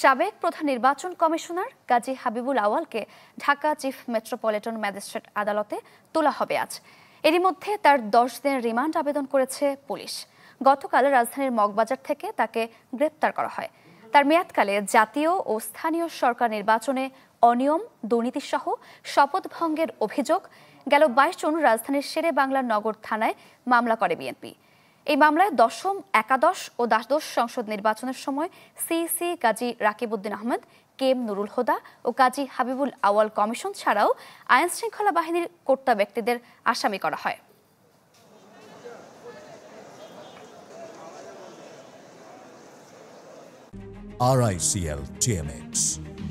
সাবেক প্রধান নির্বাচন কমিশনার কাজী হাবিবুল আওয়ালকে ঢাকা চিফ মেট্রোপলিটন ম্যাজিস্ট্রেট আদালতে তোলা হবে আজ। এরই মধ্যে তার 10 দিনের রিমান্ড আবেদন করেছে পুলিশ। গতকাল রাজধানীর মগবাজার থেকে তাকে গ্রেপ্তার করা হয়। তার মেয়াদকালে জাতীয় ও স্থানীয় সরকার নির্বাচনে অনিয়ম, দুর্নীতিসহ শপথ ভঙ্গের অভিযোগ গেল 22 জুন রাজধানীর শেরে বাংলা নগর থানায় মামলা করে বিএনপি। এই মামলায় দশম, একাদশ ও দ্বাদশ সংসদ নির্বাচনের সময় সিইসি কাজী রাকিবউদ্দিন আহমেদ, কেএম নুরুল হুদা ও কাজী হাবিবুল আওয়াল কমিশন ছাড়াও আইনশৃঙ্খলা বাহিনীর কর্তা ব্যক্তিদের আসামি করা হয়। RICL TMX,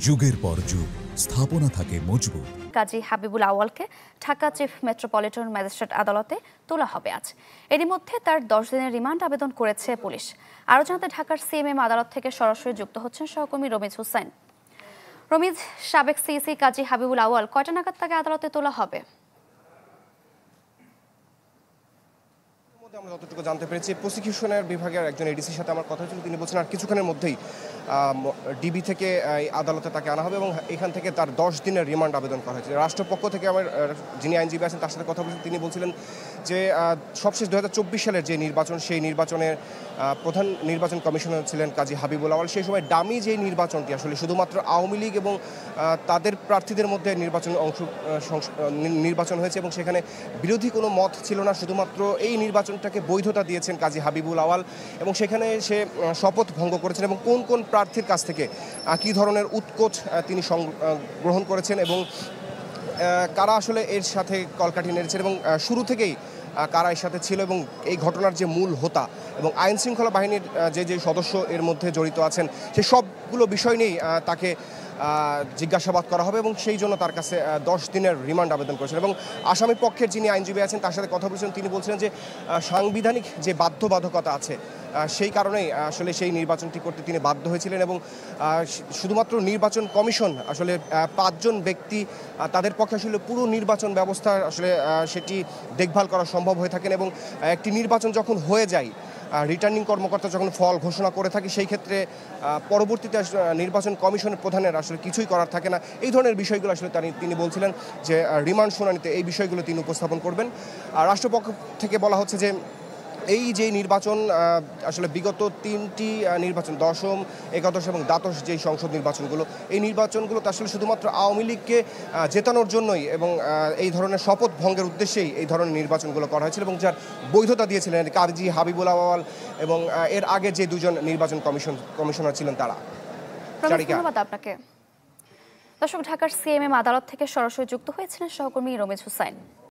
যুগের পর যুগ স্থাপনা থাকে মজবুত। কাজী হাবিবুল আওয়ালকে ঢাকা চিফ মেট্রোপলিটন ম্যাজিস্ট্রেট আদালতে তোলা হবে আজ। এরই মধ্যে তার 10 দিনের রিমান্ড আবেদন করেছে পুলিশ। আরও জানাতে ঢাকার সিএমএম আদালত থেকে সরাসরি যুক্ত হচ্ছেন সহকর্মী রমিজ হুসাইন। রমিজ, সাবেক সিইসি কাজী হাবিবুল আওয়াল কয়টা নাগাদ তাকে আদালতে তোলা হবে? আমরা যতটুকু জানতে পেরেছি, প্রসিকিউশনের বিভাগের একজন এডিসির সাথে আমার কথা হয়েছিল। তিনি বলছেন আর কিছুক্ষণের মধ্যেই ডিবি থেকে আদালতে তাকে আনা হবে এবং এখান থেকে তার 10 দিনের রিমান্ড আবেদন করা হয়েছে। রাষ্ট্রপক্ষ থেকে আমার যিনি আইনজীবী আছেন তার সাথে কথা বলছেন, তিনি বলছিলেন যে সবশেষ 2024 সালের যে নির্বাচন, সেই নির্বাচনের প্রধান নির্বাচন কমিশনার ছিলেন কাজী হাবিবুল আওয়াল। সেই সময় ডামি যে নির্বাচনটি আসলে শুধুমাত্র আওয়ামী লীগ এবং তাদের প্রার্থীদের মধ্যে নির্বাচন হয়েছে এবং সেখানে বিরোধী কোনো মত ছিল না। শুধুমাত্র এই নির্বাচনটাকে বৈধতা দিয়েছেন কাজী হাবিবুল আওয়াল এবং সেখানে সে শপথ ভঙ্গ করেছেন এবং কোন কোন প্রার্থীর কাছ থেকে কী ধরনের উৎকোচ তিনি গ্রহণ করেছেন এবং কারা আসলে এর সাথে কলকাঠি নেড়েছেন এবং শুরু থেকেই কারা এর সাথে ছিল এবং এই ঘটনার যে মূল হোতা এবং আইন শৃঙ্খলা বাহিনীর যে সদস্য এর মধ্যে জড়িত আছেন, সে সবগুলো বিষয় নিয়েই তাকে জিজ্ঞাসাবাদ করা হবে এবং সেই জন্য তার কাছে 10 দিনের রিমান্ড আবেদন করেছেন। এবং আসামি পক্ষের যিনি আইনজীবী আছেন তার সাথে কথা বলছেন, তিনি বলছিলেন যে সাংবিধানিক যে বাধ্যবাধকতা আছে সেই কারণেই আসলে সেই নির্বাচনটি করতে তিনি বাধ্য হয়েছিলেন এবং শুধুমাত্র নির্বাচন কমিশন আসলে 5 জন ব্যক্তি, তাদের পক্ষে আসলে পুরো নির্বাচন ব্যবস্থা আসলে সেটি দেখভাল করা সম্ভব হয়ে থাকেন এবং একটি নির্বাচন যখন হয়ে যায়, রিটার্নিং কর্মকর্তা যখন ফল ঘোষণা করে থাকে, সেই ক্ষেত্রে পরবর্তীতে নির্বাচন কমিশনের প্রধানের আসলে কিছুই করার থাকে না। এই ধরনের বিষয়গুলো আসলে তিনি বলছিলেন যে রিমান্ড শুনানিতে এই বিষয়গুলো তিনি উপস্থাপন করবেন। আর রাষ্ট্রপক্ষ থেকে বলা হচ্ছে যে এই যে নির্বাচন আসলে বিগত 3টি নির্বাচন, দশম, একাদশ এবং দ্বাদশ যেই সংসদ নির্বাচনগুলো, এই নির্বাচনগুলোতে আসলে শুধুমাত্র আওয়ামী লীগকে জেতানোর জন্যই এবং এই ধরনের শপথ ভঙ্গের উদ্দেশ্যেই এই ধরনের নির্বাচনগুলো করা হয়েছিল এবং যার বৈধতা দিয়েছিলেন কাজী হাবিবুল আওয়াল এবং এর আগে যে 2জন নির্বাচন কমিশনার ছিলেন তারা। ধন্যবাদ আপনাকে। দর্শক, ঢাকার সিএমএম আদালত থেকে সরাসরি যুক্ত হয়েছিলেন সহকর্মী রমিজ হুসাইন।